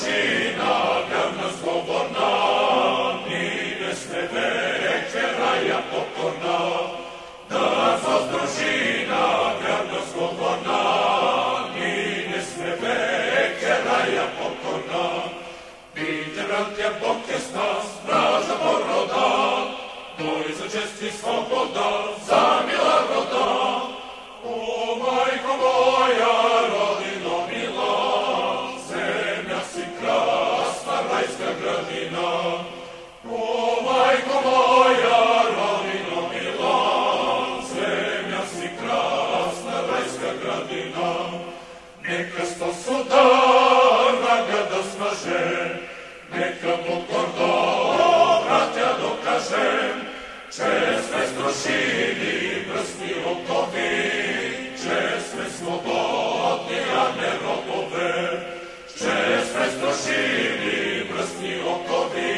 družina, vjerna slobodna, mi sne večera ja pokorna. Nas vas družina, vjerna slobodna, mi sne večera ja pokorna. Bite, bratja, Bog je s nas, vraža poroda, boj za čest i sloboda, za mila roda. O, majko moja, rodino mila, zemlja si krasna, rajska gradina. O, majko moja, rodino mila, zemlja si krasna, rajska gradina. Neka sto sudara gada snaže, neka pokorno bratja dokažem, česne strošini, vrsni okovi, česne slobodni, a ne robove. Česne strošini, vrsni okovi,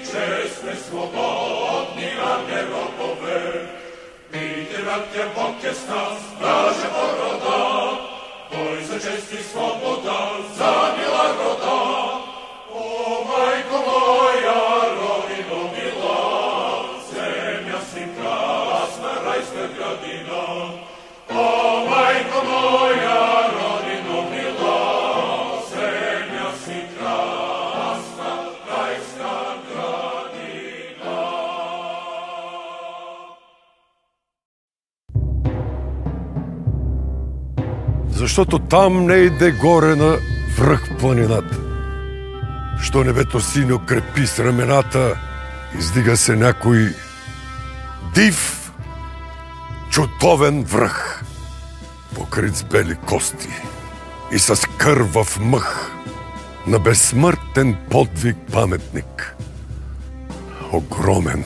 česne slobodni, a ne robove. Bite, bratja, Bog je s nas, vraža poroda, boj za čest i sloboda, za mila roda. O, majko moja, rodino mila, zemlja si krasna, rajska gradina. O, majko moja, rodino mila, zemlja si krasna, rajska gradina. Защото там не иде горе на връх планината. Що небето синьо крепи с рамената, издига се някой див, чудовен връх, покрит с бели кости и с кървав мъх, на безсмъртен подвиг паметник. Огромен,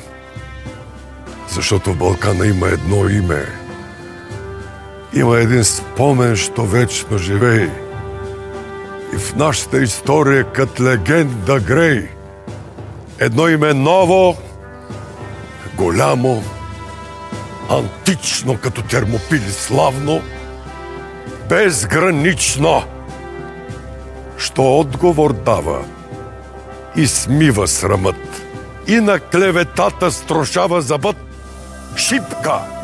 защото в Балкана има едно име. Има един спомен, що вечно живей. И в нашата история като легенда грей. Едно име ново, голямо, антично като Термопили славно, безгранично, що отговор дава и смива срамът, и на клеветата строшава зъбът. Шипка!